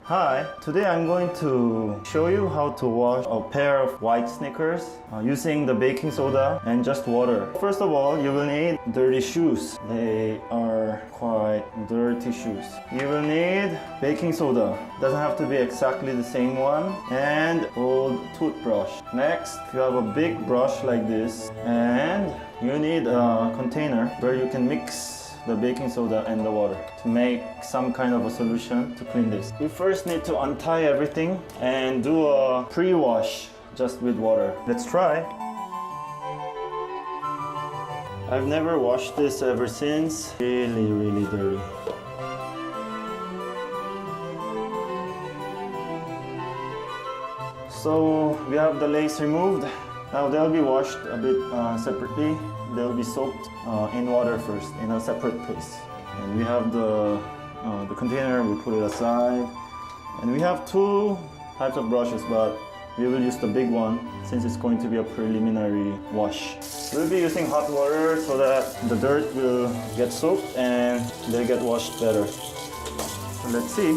Hi, today I'm going to show you how to wash a pair of white Sneakers using the baking soda and just water. First of all, you will need dirty shoes. They are quite dirty shoes. You will need baking soda. Doesn't have to be exactly the same one. And old toothbrush. Next, you have a big brush like this. And you need a container where you can mix the baking soda and the water to make some kind of a solution to clean this. We first need to untie everything and do a pre-wash just with water. Let's try. I've never washed this ever since. Really dirty. So we have the lace removed. Now they'll be washed a bit separately. They'll be soaked in water first in a separate place. And we have the container, we put it aside. And we have two types of brushes, but we will use the big one since it's going to be a preliminary wash. We'll be using hot water so that the dirt will get soaked and they get washed better. So let's see.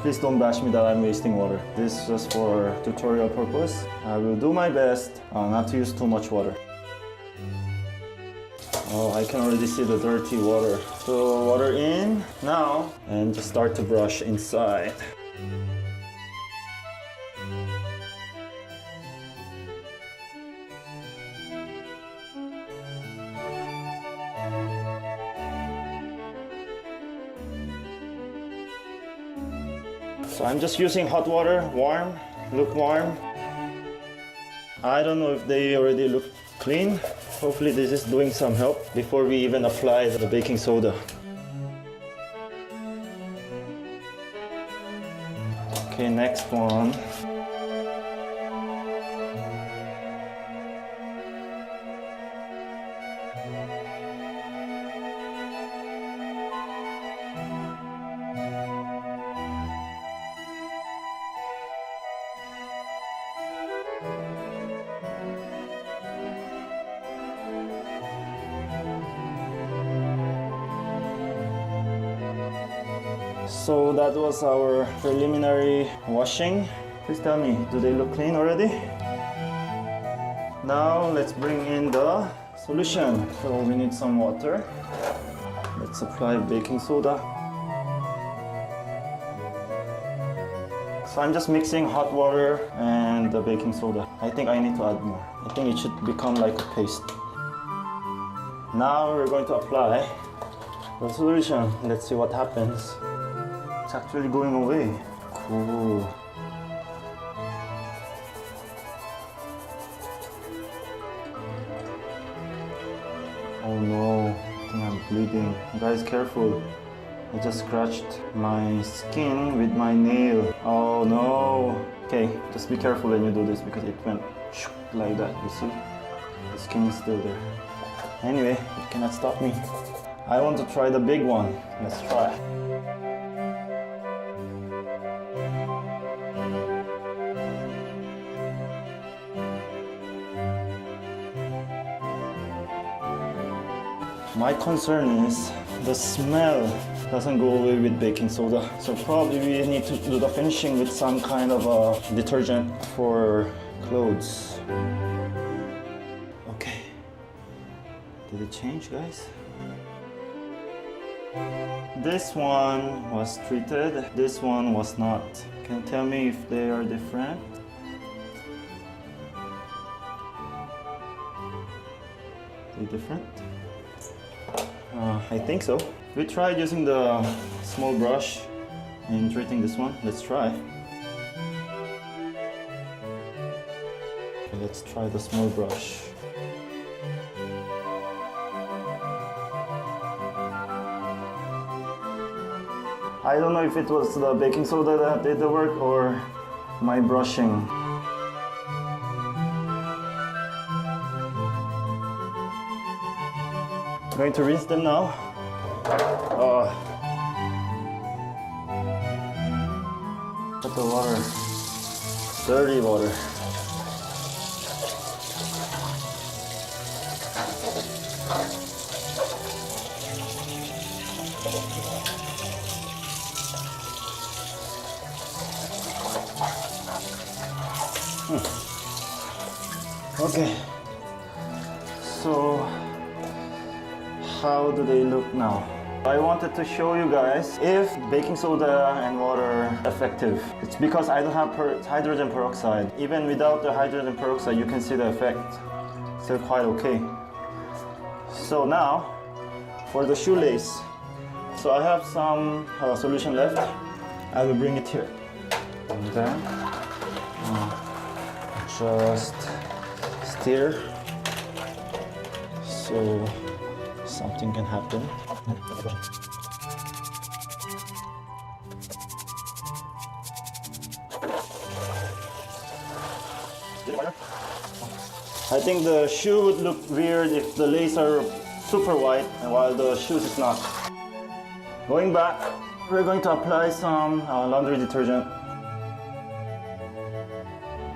Please don't bash me that I'm wasting water. This is just for tutorial purpose. I will do my best not to use too much water. Oh, I can already see the dirty water. So water in now and just start to brush inside. So I'm just using hot water, warm, lukewarm. I don't know if they already look clean. Hopefully this is doing some help before we even apply the baking soda. Okay, next one. So that was our preliminary washing. Please tell me, do they look clean already? Now let's bring in the solution. So we need some water. Let's apply baking soda. So I'm just mixing hot water and the baking soda. I think I need to add more. I think it should become like a paste. Now we're going to apply the solution. Let's see what happens. It's actually going away. Cool. Oh no, I think I'm bleeding. Guys, careful. I just scratched my skin with my nail. Oh no. Okay, just be careful when you do this because it went like that, you see? The skin is still there. Anyway, it cannot stop me. I want to try the big one. Let's try. My concern is the smell doesn't go away with baking soda. So probably we need to do the finishing with some kind of a detergent for clothes. Okay. Did it change, guys? This one was treated, this one was not. Can you tell me if they are different? They different? I think so. We tried using the small brush in treating this one. Let's try. Okay, let's try the small brush. I don't know if it was the baking soda that did the work or my brushing. I'm going to rinse them now. Put the water, dirty water. Okay, so how do they look now? I wanted to show you guys if baking soda and water are effective. It's because I don't have hydrogen peroxide. Even without the hydrogen peroxide, you can see the effect. Still quite okay. So now, for the shoelace. So I have some solution left. I will bring it here. And then just stir so something can happen. I think the shoe would look weird if the lace are super white and while the shoes is not. Going back, we're going to apply some laundry detergent.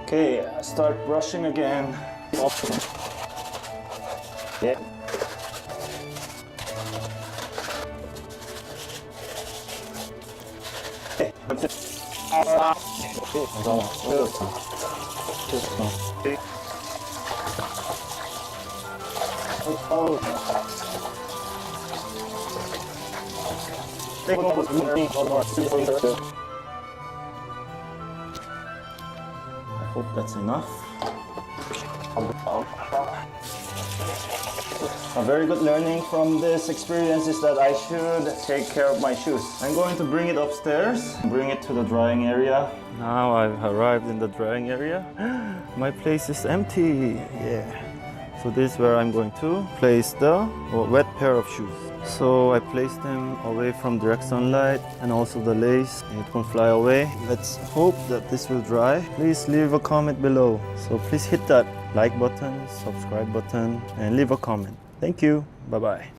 Okay, start brushing again. Yeah. I hope that's enough. A very good learning from this experience is that I should take care of my shoes. I'm going to bring it upstairs, bring it to the drying area. Now I've arrived in the drying area. My place is empty. Yeah. So this is where I'm going to place the wet pair of shoes. So I place them away from direct sunlight and also the lace. It won't fly away. Let's hope that this will dry. Please leave a comment below. So please hit that like button, subscribe button, and leave a comment. Thank you. Bye-bye.